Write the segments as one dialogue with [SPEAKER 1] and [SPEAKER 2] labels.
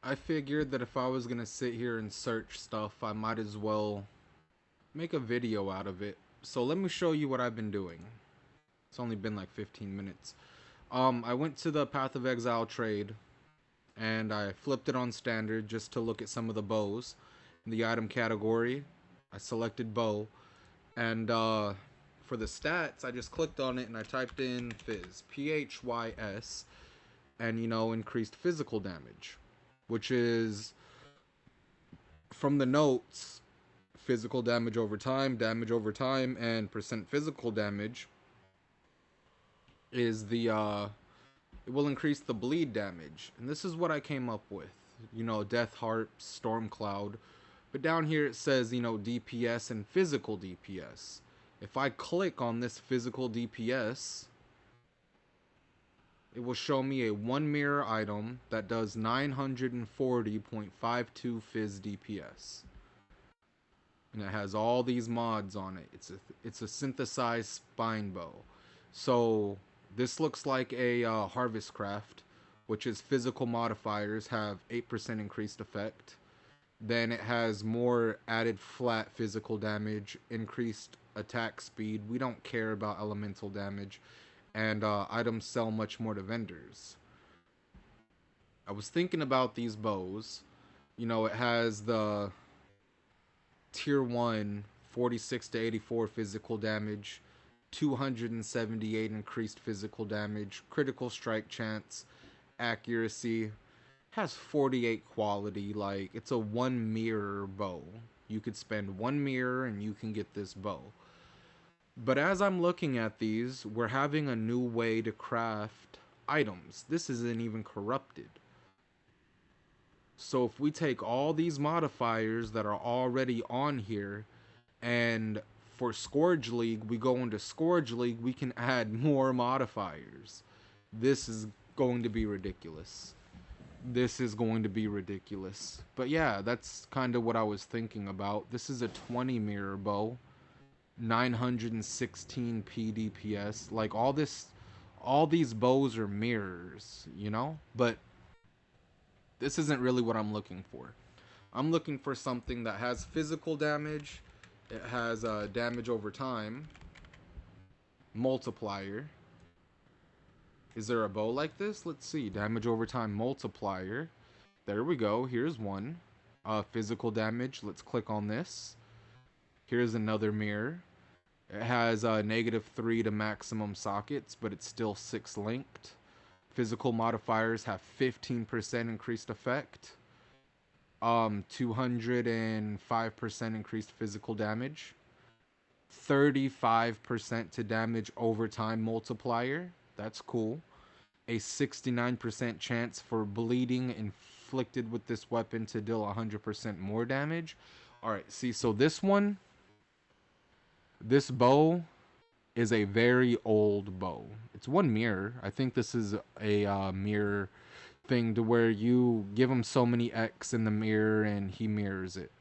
[SPEAKER 1] I figured that if I was gonna sit here and search stuff, I might as well make a video out of it. So let me show you what I've been doing. It's only been like 15 minutes. I went to the Path of Exile trade and I flipped it on standard just to look at some of the bows. In the item category, I selected bow, and for the stats, I just clicked on it and I typed in Phys, Phys, and increased physical damage, which is from the notes physical damage over time, and percent physical damage is the it will increase the bleed damage. And this is what I came up with. Death Harp, Storm Cloud. But down here it says, DPS and physical DPS. If I click on this physical DPS, it will show me a one mirror item that does 940.52 Fizz DPS. And it has all these mods on it. It's a synthesized spine bow. So this looks like a Harvest Craft, which is physical modifiers have 8% increased effect. Then it has more added flat physical damage, increased attack speed. We don't care about elemental damage. And items sell much more to vendors. I was thinking about these bows. It has the tier 1 46 to 84 physical damage, 278 increased physical damage, critical strike chance, accuracy, has 48 quality. Like, it's a one mirror bow. You could spend one mirror and you can get this bow. But as I'm looking at these, we're having a new way to craft items. This isn't even corrupted. So if we take all these modifiers that are already on here, and for Scourge League, we go into Scourge League, we can add more modifiers. This is going to be ridiculous. This is going to be ridiculous. But yeah, that's kind of what I was thinking about. This is a 20 mirror bow, 916 PDPS. Like, all these bows are mirrors, But this isn't really what I'm looking for. I'm looking for something that has physical damage. It has damage over time, multiplier. Is there a bow like this? Let's see. Damage over time multiplier. There we go. Here's one. Physical damage. Let's click on this. Here's another mirror. It has -3 to maximum sockets, but it's still 6 linked. Physical modifiers have 15% increased effect. 205% increased physical damage. 35% to damage over time multiplier. That's cool. A 69% chance for bleeding inflicted with this weapon to deal 100% more damage. Alright, see, so this bow is a very old bow. It's one mirror. I think this is a mirror thing to where you give him so many X in the mirror and he mirrors it.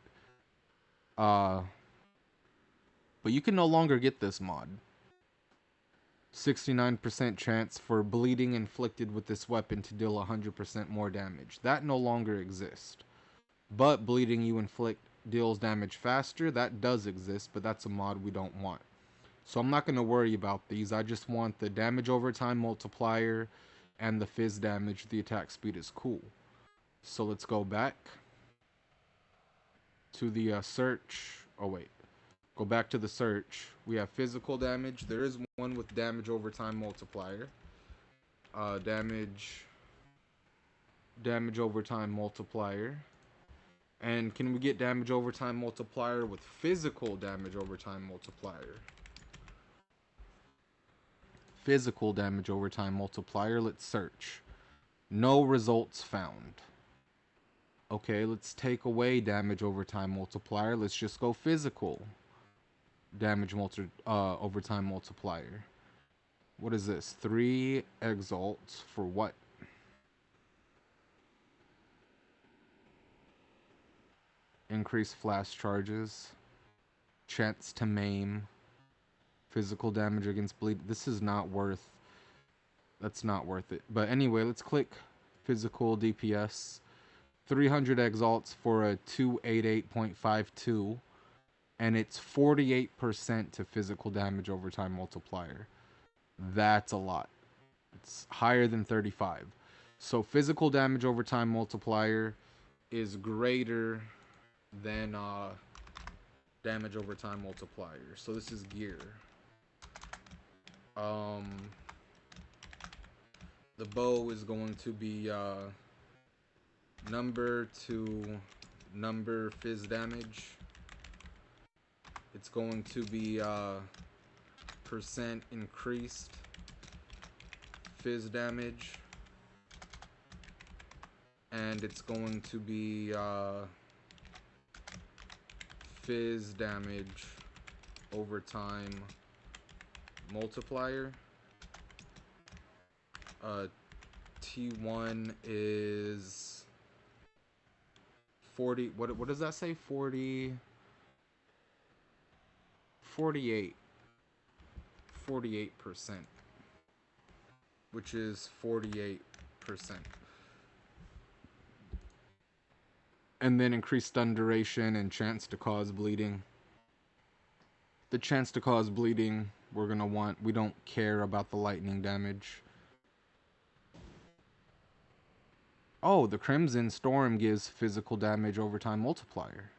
[SPEAKER 1] But you can no longer get this mod. 69% chance for bleeding inflicted with this weapon to deal 100% more damage. That no longer exists. But bleeding you inflict deals damage faster. That does exist, but that's a mod we don't want. So I'm not going to worry about these. I just want the damage over time multiplier and the fizz damage. The attack speed is cool. So let's go back to the search. Oh, wait. Go back to the search. We have physical damage. There is one with damage over time multiplier. Damage over time multiplier. And can we get damage over time multiplier with physical damage over time multiplier? Physical damage over time multiplier. Let's search. No results found. Okay, let's take away damage over time multiplier. Let's just go physical damage over time multiplier. What is this? 3 exalts for what? Increase flash charges. Chance to maim. Physical damage against bleed. This is not worth. That's not worth it. But anyway, let's click physical DPS. 300 exalts for a 288.52, and it's 48% to physical damage over time multiplier. That's a lot. It's higher than 35. So physical damage over time multiplier is greater than damage over time multiplier. So this is gear. The bow is going to be number to number fizz damage. It's going to be percent increased fizz damage, and it's going to be fizz damage over time multiplier. T1 is 40. What does that say? 40. 48%, which is 48%. And then increased stun duration and chance to cause bleeding. The chance to cause bleeding, we're gonna want, we don't care about the lightning damage. Oh, the Crimson Storm gives physical damage over time multiplier.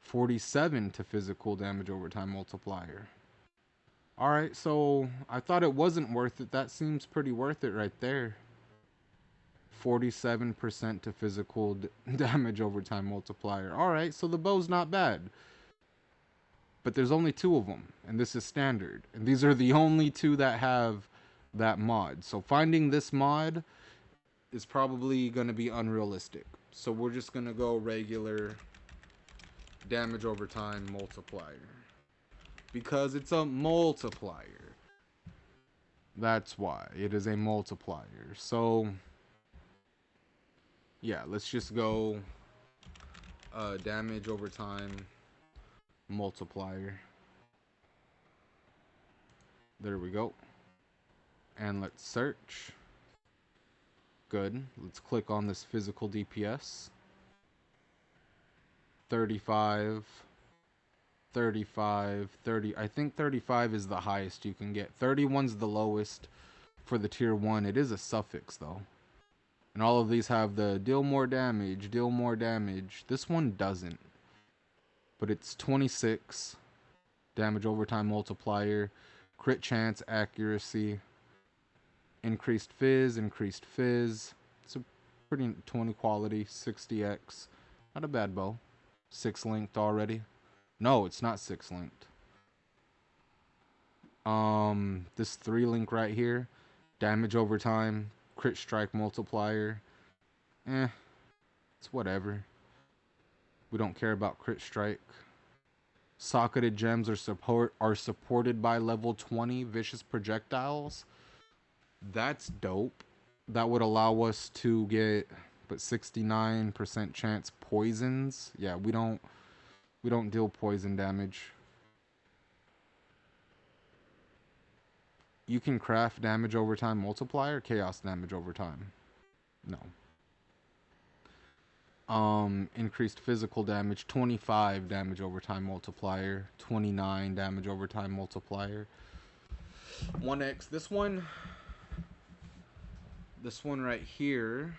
[SPEAKER 1] 47 to physical damage over time multiplier. Alright, so I thought it wasn't worth it. That seems pretty worth it right there. 47% to physical damage over time multiplier. Alright, so the bow's not bad. But there's only 2 of them, and this is standard. And these are the only 2 that have that mod. So finding this mod is probably going to be unrealistic. So we're just going to go regular damage over time multiplier, because it's a multiplier. That's why it is a multiplier. So yeah, let's just go damage over time multiplier. There we go. And let's search. Good. Let's click on this physical DPS. 35, 35, 30. I think 35 is the highest you can get. 31's the lowest for the tier 1. It is a suffix though. And all of these have the deal more damage, deal more damage. This one doesn't. But it's 26 damage over time multiplier, crit chance, accuracy, increased fizz. It's a pretty 20 quality, 60x. Not a bad bow. 6 linked already. No, it's not 6 linked. This 3 link right here, damage over time, crit strike multiplier. It's whatever. We don't care about crit strike. Socketed gems are supported by level 20 vicious projectiles. That's dope. That would allow us to get, but 69% chance poisons. Yeah, we don't deal poison damage. You can craft damage over time multiplier, chaos damage over time. No. Increased physical damage, 25 damage over time multiplier, 29 damage over time multiplier. 1x. This one right here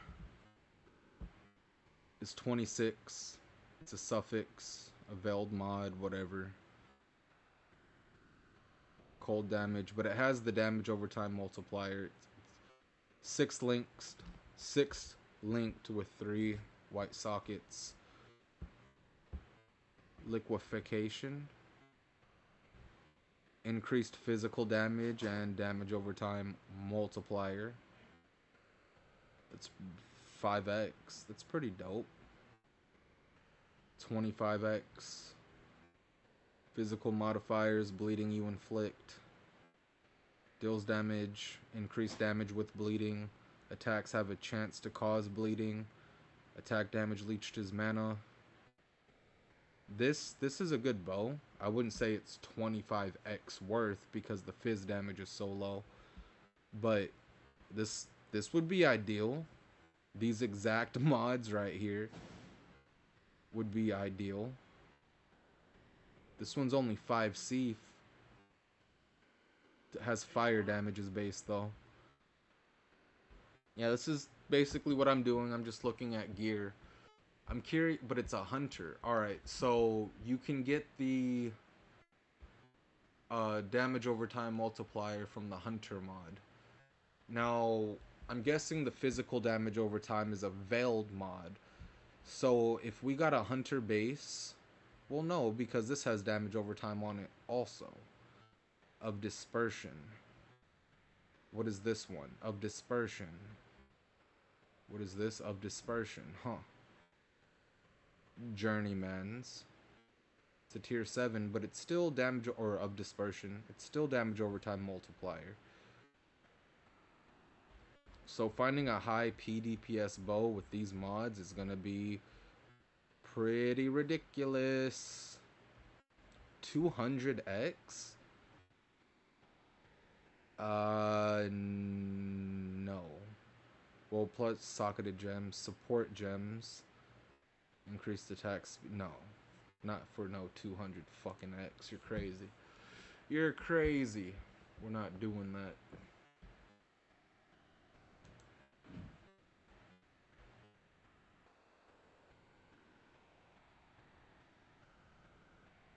[SPEAKER 1] is 26. It's a suffix, a veiled mod, whatever. Cold damage, but it has the damage over time multiplier. It's 6 linked with 3 white sockets. Liquefaction. Increased physical damage and damage over time multiplier. That's 5x. That's pretty dope. 25x. Physical modifiers, bleeding you inflict. Deals damage, increased damage with bleeding. Attacks have a chance to cause bleeding. Attack damage leached his mana. This is a good bow. I wouldn't say it's 25x worth because the fizz damage is so low. But this would be ideal. These exact mods right here would be ideal. This one's only 5C. It has fire damage as base though. Yeah, this is basically what I'm doing. I'm just looking at gear. I'm curious, but it's a hunter. Alright, so you can get the damage over time multiplier from the hunter mod. Now, I'm guessing the physical damage over time is a veiled mod. So if we got a hunter base, well, no, because this has damage over time on it also. Of dispersion. What is this one? Of dispersion. What is this? Of dispersion. Huh. Journeyman's. It's a tier 7, but it's still damage, or of dispersion. It's still damage over time multiplier. So finding a high PDPS bow with these mods is gonna be pretty ridiculous. 200x? No. Well, plus socketed gems, support gems, increased attack speed. No, not for no 200 fucking X. You're crazy. You're crazy. We're not doing that.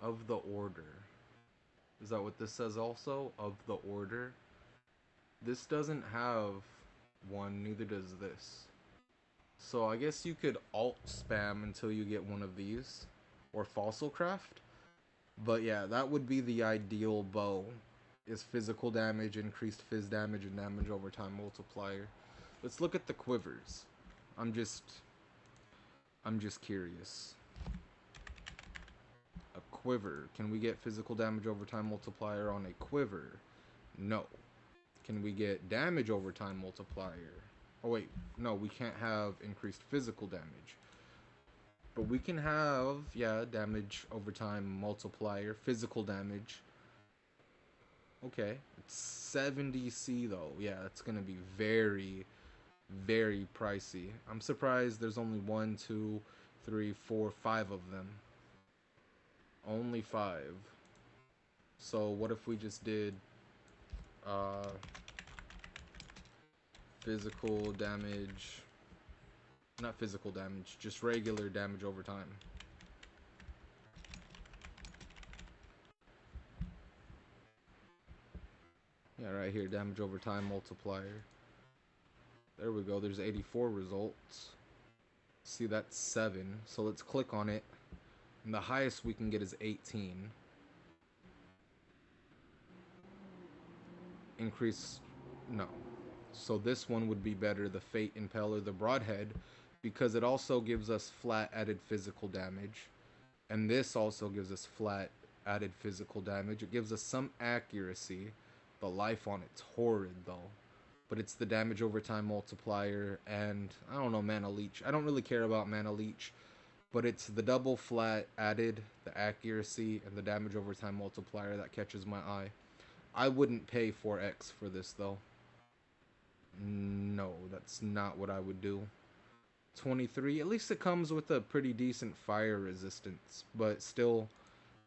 [SPEAKER 1] Of the order. Is that what this says also? Of the order? This doesn't have one, neither does this. So I guess you could alt spam until you get one of these. Or fossil craft. But yeah, that would be the ideal bow. Is physical damage, increased phys damage, and damage over time multiplier. Let's look at the quivers. I'm just curious. A quiver. Can we get physical damage over time multiplier on a quiver? No. Can we get damage over time multiplier? Oh wait, no, we can't have increased physical damage. But we can have, yeah, damage over time multiplier, physical damage. Okay, it's 70C though. Yeah, it's gonna be very, very pricey. I'm surprised there's only 1, 2, 3, 4, 5 of them. Only 5. So what if we just did physical damage, not physical damage, just regular damage over time. Yeah, right here, damage over time multiplier. There we go, there's 84 results. See, that's 7. So let's click on it. And the highest we can get is 18. Increase, no. So this one would be better, the Fate Impaler, the Broadhead, because it also gives us flat added physical damage. And this also gives us flat added physical damage. It gives us some accuracy. The life on it's horrid though. But it's the damage over time multiplier and, I don't know, Mana Leech. I don't really care about Mana Leech. But it's the double flat added, the accuracy, and the damage over time multiplier that catches my eye. I wouldn't pay 4x for this though. No, that's not what I would do. 23, at least it comes with a pretty decent fire resistance, but still,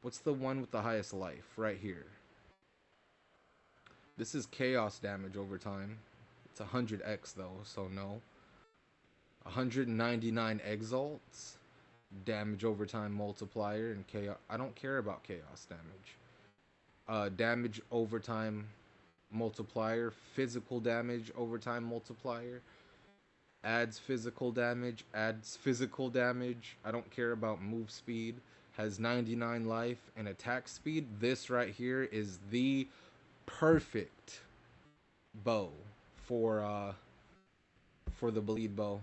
[SPEAKER 1] what's the one with the highest life? Right here. This is chaos damage over time. It's 100x though, so no. 199 exalts, damage over time multiplier, and chaos. I don't care about chaos damage. Damage over time multiplier, physical damage over time multiplier, adds physical damage, adds physical damage. I don't care about move speed. Has 99 life and attack speed. This right here is the perfect bow for the bleed bow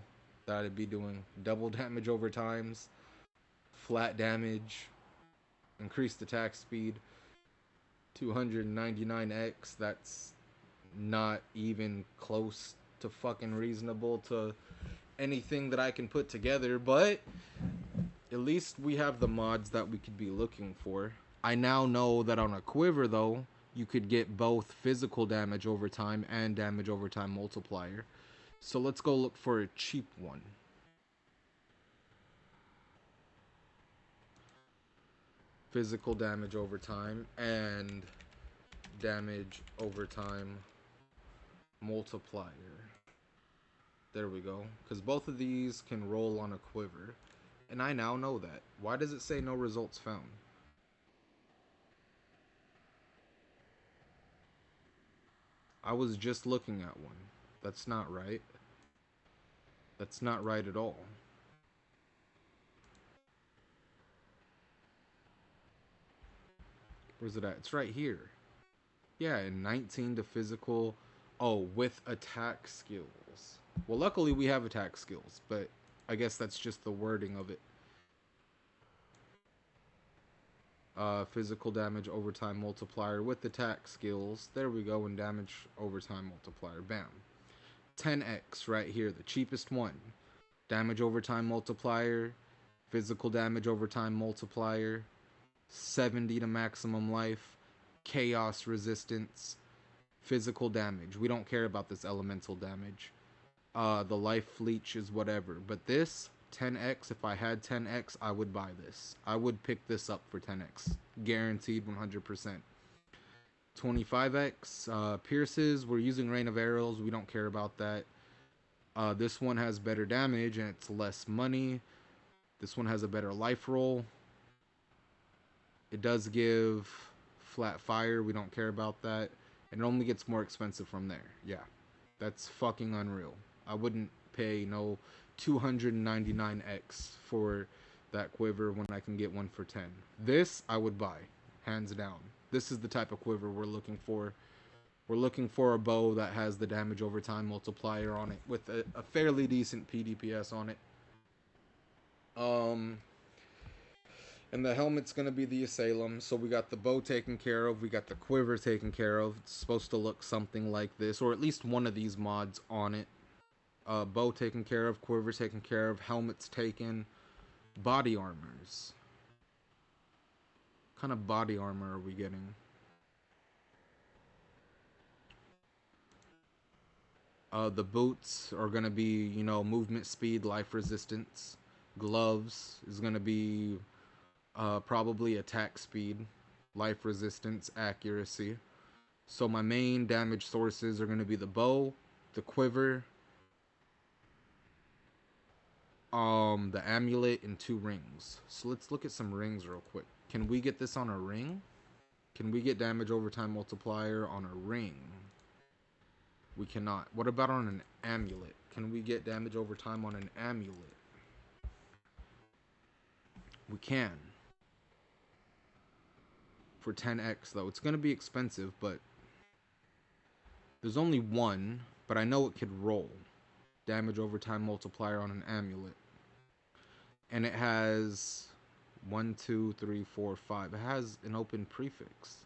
[SPEAKER 1] that I'd be doing. Double damage over times, flat damage, increased attack speed, 299x. That's not even close to fucking reasonable to anything that I can put together, but at least we have the mods that we could be looking for. I now know that on a quiver though, you could get both physical damage over time and damage over time multiplier. So let's go look for a cheap one. Physical damage over time and damage over time multiplier. There we go. Because both of these can roll on a quiver. And I now know that. Why does it say no results found? I was just looking at one. That's not right. That's not right at all. Where's it at? It's right here. Yeah, and 19 to physical. Oh, with attack skills. Well, luckily we have attack skills, but I guess that's just the wording of it. Physical damage overtime multiplier with attack skills. There we go, and damage overtime multiplier. Bam. 10x right here, the cheapest one. Damage overtime multiplier, physical damage overtime multiplier, 70 to maximum life, chaos resistance, physical damage. We don't care about this elemental damage. The life leech is whatever. But this, 10x, if I had 10x, I would buy this. I would pick this up for 10x. Guaranteed 100%. 25x, pierces. We're using rain of arrows. We don't care about that. This one has better damage and it's less money. This one has a better life roll. It does give flat fire. We don't care about that. And it only gets more expensive from there. Yeah, that's fucking unreal. I wouldn't pay no 299x for that quiver when I can get one for 10. This I would buy, hands down. This is the type of quiver we're looking for. We're looking for a bow that has the damage over time multiplier on it with a fairly decent PDPS on it. And the helmet's going to be the Asylum. So we got the bow taken care of. We got the quiver taken care of. It's supposed to look something like this, or at least one of these mods on it. Bow taken care of. Quiver taken care of. Helmets taken. Body armors. What kind of body armor are we getting? The boots are going to be, you know, movement speed, life resistance. Gloves is going to be probably attack speed, life resistance, accuracy. So my main damage sources are going to be the bow, the quiver, the amulet, and 2 rings. So let's look at some rings real quick. Can we get this on a ring? Can we get damage over time multiplier on a ring? We cannot. What about on an amulet? Can we get damage over time on an amulet? We can. For 10x though. It's going to be expensive, but there's only one, but I know it could roll. Damage over time multiplier on an amulet. And it has 1, 2, 3, 4, 5. It has an open prefix.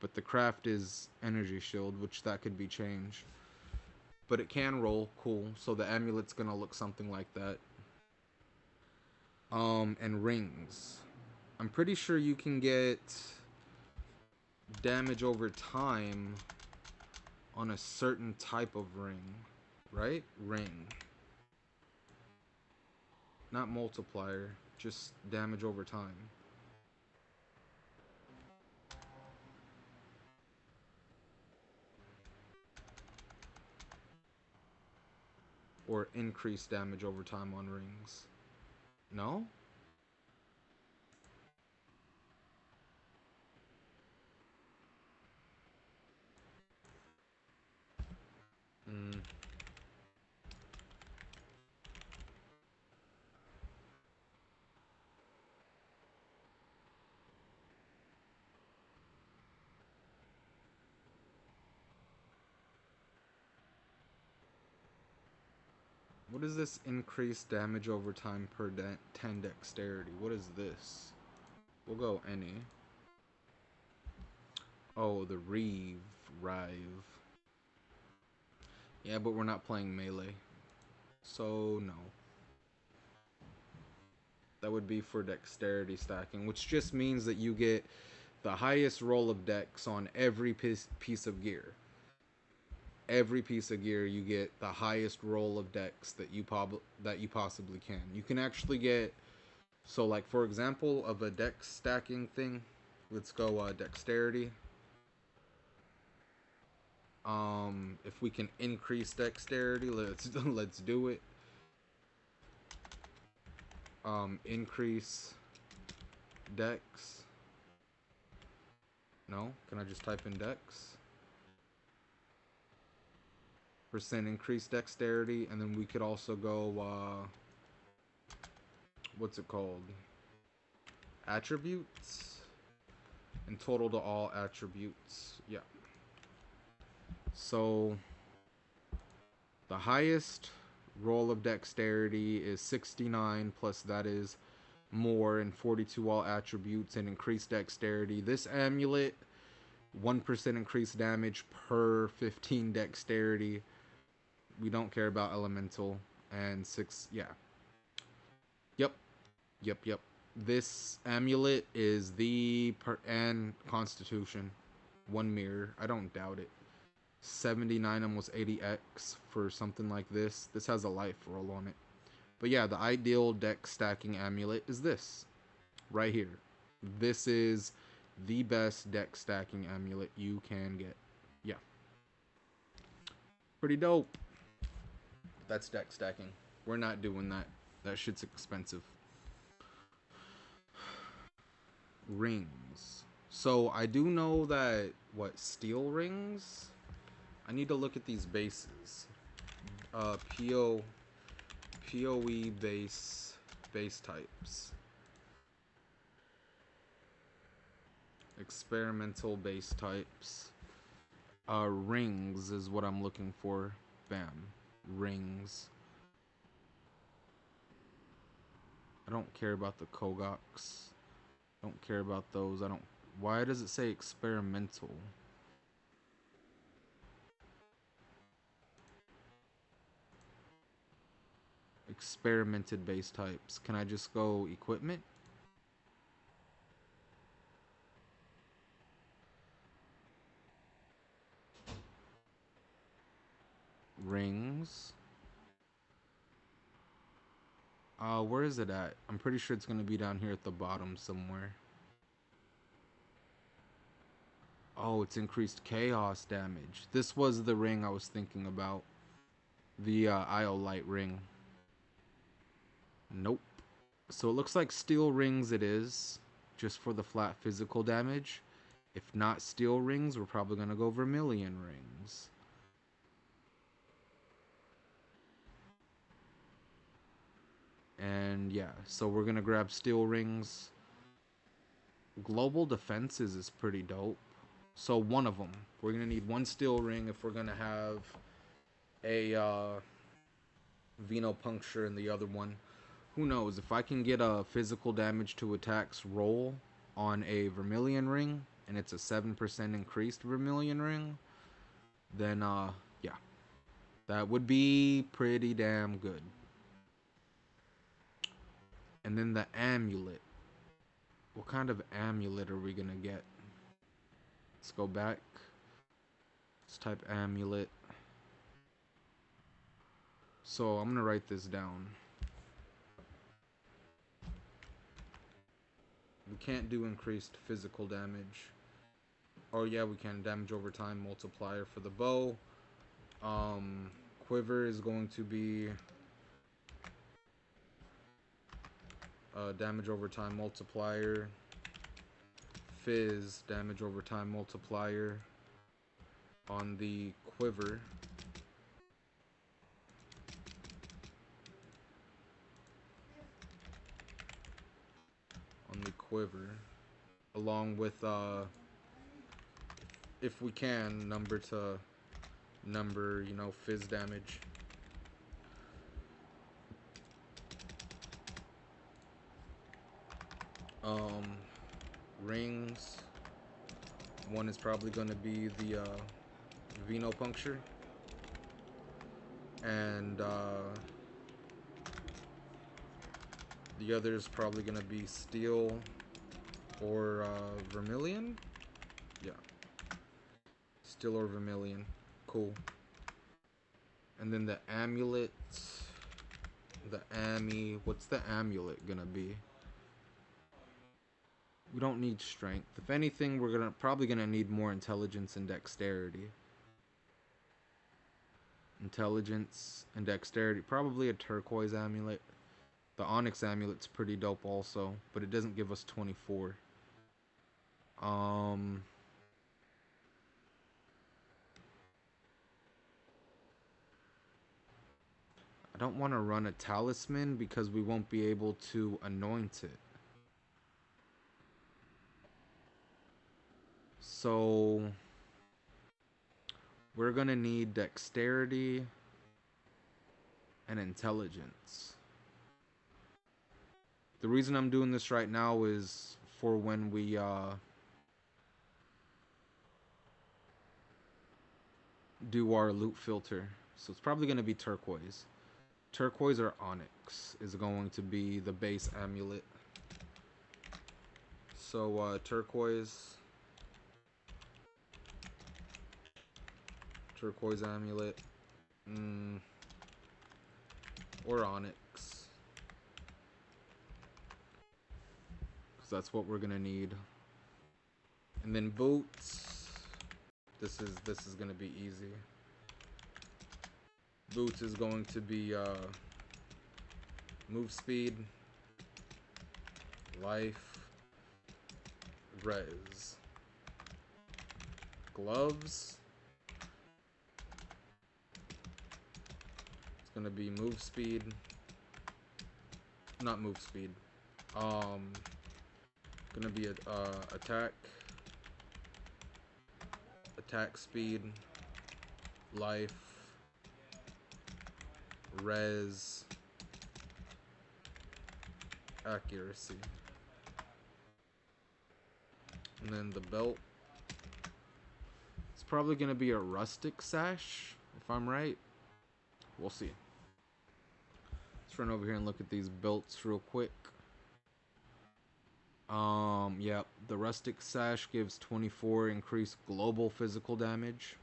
[SPEAKER 1] But the craft is energy shield, which that could be changed. But it can roll, cool. So the amulet's gonna look something like that. And rings. I'm pretty sure you can get damage over time on a certain type of ring, right? Ring. Not multiplier, just damage over time. Or increased damage over time on rings. No? Mm. What is this increased damage over time per 10 dexterity? What is this? We'll go any. Oh, the Rive. Yeah, but we're not playing melee. So, no. That would be for dexterity stacking, which just means that you get the highest roll of dex on every piece of gear. every piece of gear you get the highest roll of dex that you possibly can. You can actually get, so like for example of a dex stacking thing, let's go dexterity. If we can increase dexterity, let's do it. Increase dex. No, can I just type in dex? Percent increase dexterity, and then we could also go what's it called? Attributes. And total to all attributes. Yeah. So the highest roll of dexterity is 69, plus that is more, and 42 all attributes and increased dexterity. This amulet, 1% increased damage per 15 dexterity. We don't care about elemental. And 6, yeah. Yep. This amulet is and constitution. 1 mirror. I don't doubt it. 79, almost 80x for something like this. This has a life roll on it. But yeah, the ideal deck stacking amulet is this. Right here. This is the best deck stacking amulet you can get. Yeah. Pretty dope. That's deck stacking. We're not doing that. That shit's expensive. Rings. So I do know that, steel rings? I need to look at these bases. PoE base types. Experimental base types. Rings is what I'm looking for. Bam. Rings. I don't care about the Kogoks. Don't care about those. Why does it say experimental? Experimented base types. Can I just go equipment? Rings. Where is it at? I'm pretty sure it's gonna be down here at the bottom somewhere. Oh, it's increased chaos damage. This was the ring I was thinking about. The Iolite ring. Nope. So it looks like steel rings it is, just for the flat physical damage. If not steel rings, we're probably gonna go vermilion rings. And yeah, so we're gonna grab steel rings. Global defenses is pretty dope. So one of them. We're gonna need 1 steel ring if we're gonna have a Venopuncture in the other one. Who knows? If I can get a physical damage to attacks roll on a vermilion ring, and it's a 7% increased vermilion ring, then yeah, that would be pretty damn good. And then the amulet. What kind of amulet are we gonna get? Let's go back. Let's type amulet. So I'm gonna write this down. We can't do increased physical damage. Oh yeah, we can. Damage over time multiplier for the bow. Quiver is going to be damage over time multiplier. Fizz, damage over time multiplier on the quiver. Along with if we can, number to number, fizz damage. Rings. One is probably going to be the Venopuncture. And the other is probably going to be steel or vermilion. Yeah. Steel or vermilion. Cool. And then the amulet. The what's the amulet gonna be? We don't need strength. If anything, we're probably gonna need more intelligence and dexterity. Intelligence and dexterity. Probably a turquoise amulet. The onyx amulet's pretty dope also, but it doesn't give us 24. I don't want to run a talisman because we won't be able to anoint it. So we're gonna need dexterity and intelligence. The reason I'm doing this right now is for when we do our loot filter. So it's probably gonna be turquoise. Turquoise or onyx is going to be the base amulet. So turquoise amulet, or onyx, because that's what we're gonna need. And then boots. This is gonna be easy. Boots is going to be move speed, life, res. Gloves. It's gonna be move speed. Not move speed. Gonna be attack speed, life, res, accuracy. And then the belt, it's probably gonna be a rustic sash, if I'm right. We'll see. Let's run over here and look at these belts real quick. Yeah, the rustic sash gives 24 increased global physical damage.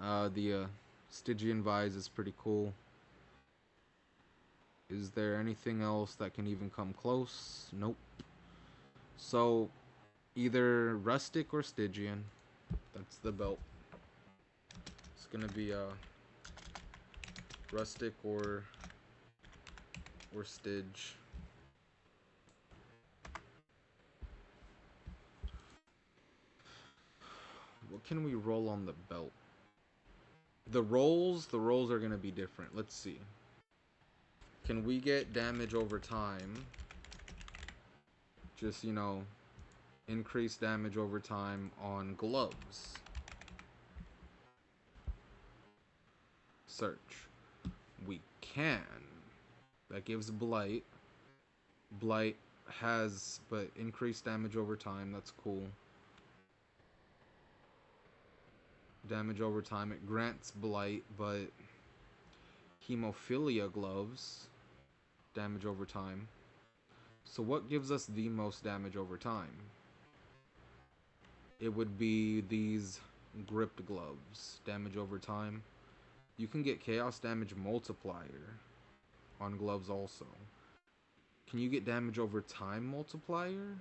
[SPEAKER 1] The Stygian vise is pretty cool. Is there anything else that can even come close? Nope. So either rustic or Stygian. That's the belt. It's gonna be rustic or Styg. What can we roll on the belt? The rolls are gonna be different. Let's see. Can we get damage over time? Just, you know, increase damage over time on gloves. Search. We can. That gives blight. Blight has, but increased damage over time. That's cool. Damage over time. It grants blight, but hemophilia gloves. Damage over time. So what gives us the most damage over time? It would be these gripped gloves. Damage over time. You can get chaos damage multiplier on gloves also. Can you get damage over time multiplier?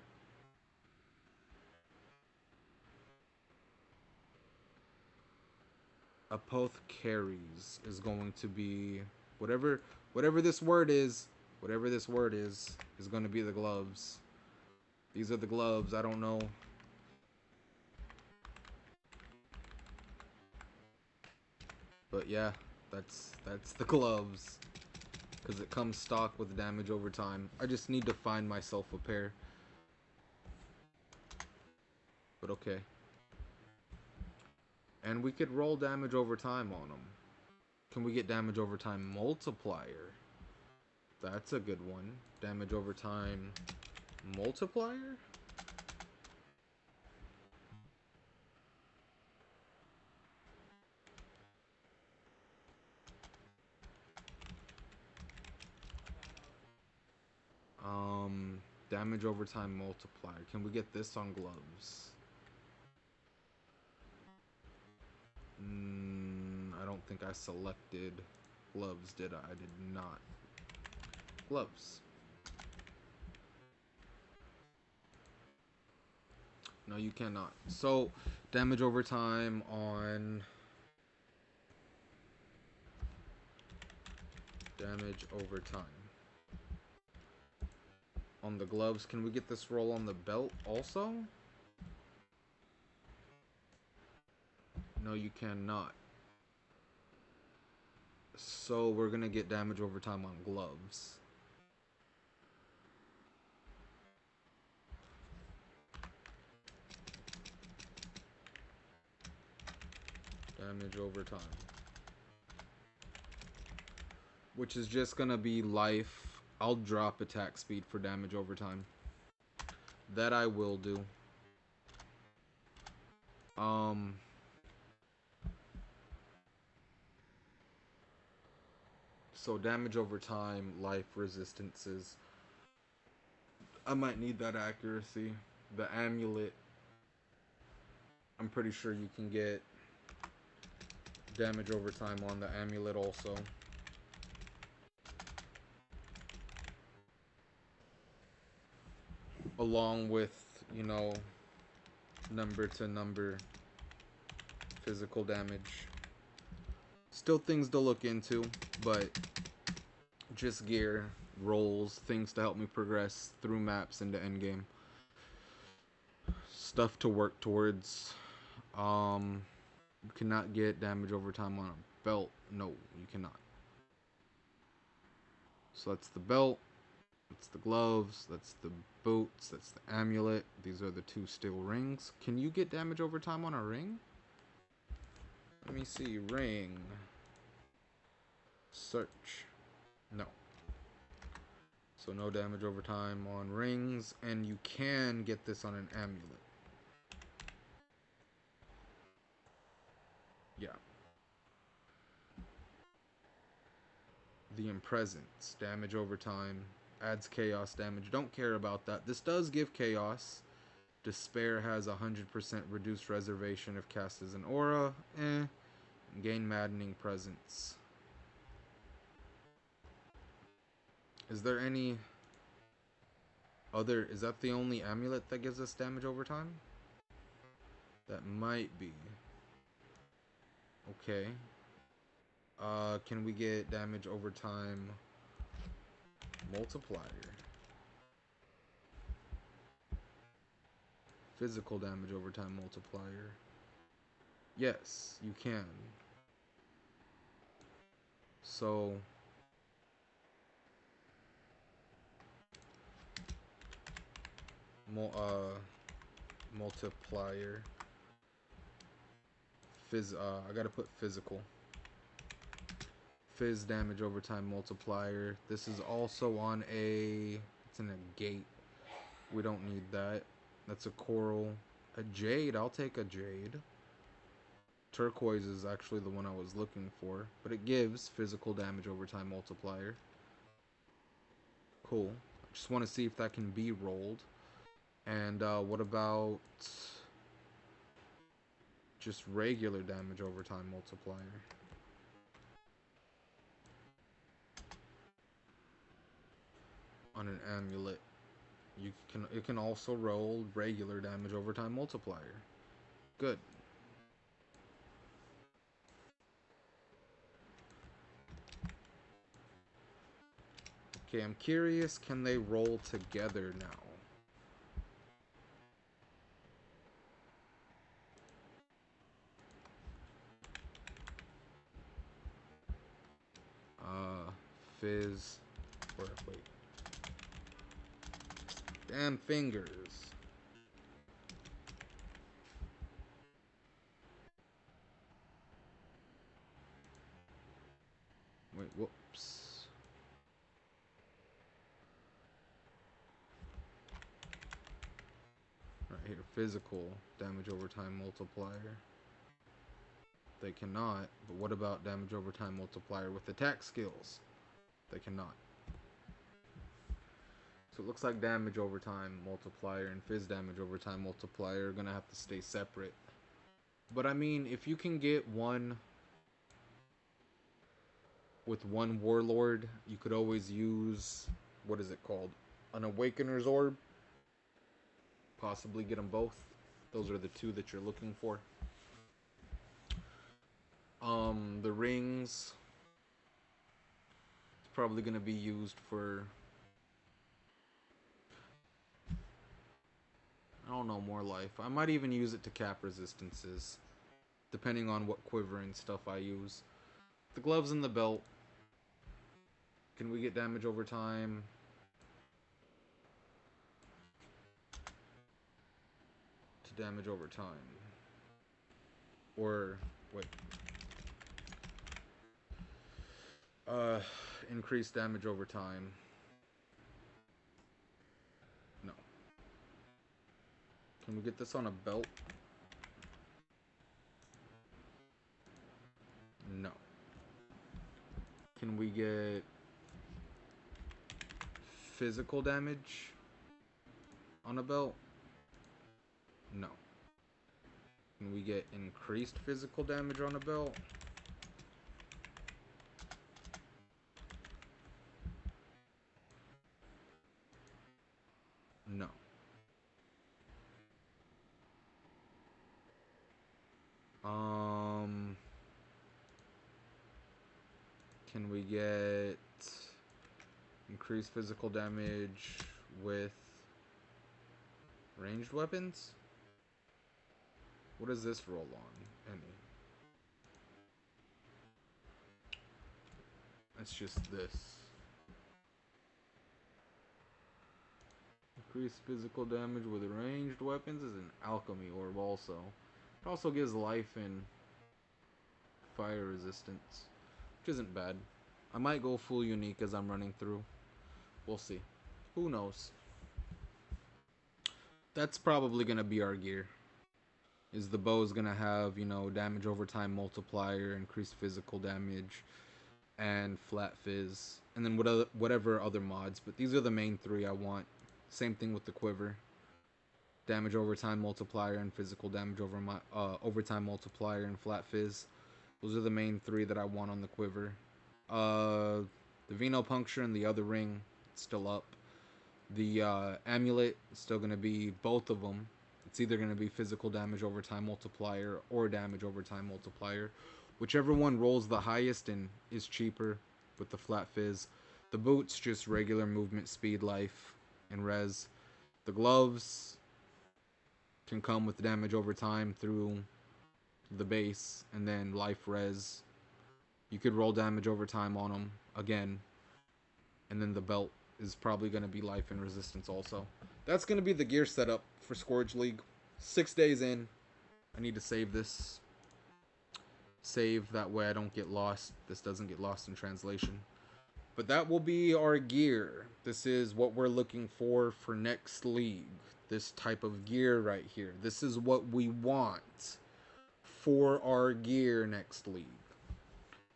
[SPEAKER 1] Apothecaries is going to be whatever this word is. Whatever this word is going to be the gloves. These are the gloves. I don't know. But yeah, that's the gloves. Because it comes stock with damage over time. I just need to find myself a pair. But okay. And we could roll damage over time on them. Can we get damage over time multiplier? That's a good one. Damage over time multiplier? Damage over time multiplier. Can we get this on gloves? I don't think I selected gloves, did I? I did not. Gloves. No, you cannot. So, damage over time on... Damage over time. On the gloves. Can we get this roll on the belt also? No, you cannot. So, we're gonna get damage over time on gloves. Damage over time. Which is just gonna be life. I'll drop attack speed for damage over time. That I will do. So damage over time, life resistances. I might need that accuracy. The amulet. I'm pretty sure you can get damage over time on the amulet also. Along with, you know, number to number physical damage. Still things to look into, but just gear, rolls, things to help me progress through maps into endgame. Stuff to work towards. You cannot get damage over time on a belt. No, you cannot. So that's the belt. That's the gloves. That's the boots. That's the amulet. These are the 2 steel rings. Can you get damage over time on a ring? Let me see. Ring. Search. No. So no damage over time on rings. And you can get this on an amulet. Yeah. The Impresence. Damage over time. Adds chaos damage. Don't care about that. This does give chaos. Despair has 100% reduced reservation if cast as an aura. Gain maddening presence. Is there any other... Is that the only amulet that gives us damage over time? That might be. Okay. Can we get damage over time multiplier? Physical damage over time multiplier. Yes, you can. So... multiplier. I gotta put physical. Fizz damage over time multiplier. This is also on a... It's in a gate. We don't need that. That's a coral. A jade. I'll take a jade. Turquoise is actually the one I was looking for. But it gives physical damage over time multiplier. Cool. I just want to see if that can be rolled. And what about just regular damage over time multiplier? On an amulet. It can also roll regular damage over time multiplier. Good. Okay, I'm curious, can they roll together now? Fizz. Or wait. Damn fingers. Wait, whoops. Right here, physical damage over time multiplier. They cannot, but what about damage over time multiplier with attack skills? They cannot. So it looks like damage over time multiplier and fizz damage over time multiplier are gonna have to stay separate. But I mean, if you can get one with one warlord, you could always use, what is it called? An Awakener's Orb. Possibly get them both. Those are the two that you're looking for. The rings. It's probably going to be used for, I don't know, more life. I might even use it to cap resistances, depending on what quiver and stuff I use. The gloves and the belt. Can we get damage over time? To damage over time. Or, wait. Increase damage over time. No. Can we get this on a belt? No. Can we get physical damage on a belt? No. Can we get increased physical damage on a belt? No. Can we get increased physical damage with ranged weapons? What does this roll on? Any? It's just this. Increased physical damage with ranged weapons is an alchemy orb also. It also gives life and fire resistance, which isn't bad. I might go full unique as I'm running through. We'll see. Who knows? That's probably going to be our gear. Is the bow is going to have, you know, damage over time multiplier, increased physical damage, and flat fizz. And then whatever other mods. But these are the main three I want. Same thing with the quiver. Damage over time multiplier and physical damage over time multiplier and flat fizz. Those are the main three that I want on the quiver. The Veno Puncture and the other ring, still up. The amulet is still going to be both of them. It's either going to be physical damage over time multiplier or damage over time multiplier. Whichever one rolls the highest and is cheaper with the flat fizz. The boots, just regular movement, speed, life, and res. The gloves can come with damage over time through the base and then life, res. You could roll damage over time on them again. And then the belt is probably going to be life and resistance also. That's going to be the gear setup for Scourge League. 6 days in. I need to save this. Save, that way I don't get lost. This doesn't get lost in translation. But that will be our gear. This is what we're looking for next league. This type of gear right here. This is what we want for our gear next league.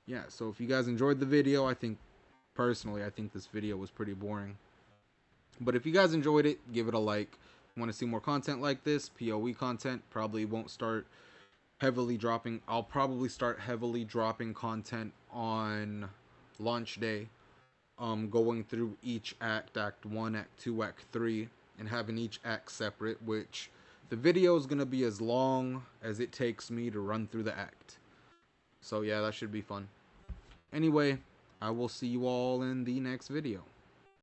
[SPEAKER 1] Yeah, so if you guys enjoyed the video, personally, I think this video was pretty boring. But if you guys enjoyed it, give it a like. Want to see more content like this, PoE content, probably won't start heavily dropping. I'll probably start heavily dropping content on launch day. Going through each act, Act 1, Act 2, Act 3, and having each act separate, which the video is going to be as long as it takes me to run through the act. So yeah, that should be fun. Anyway, I will see you all in the next video.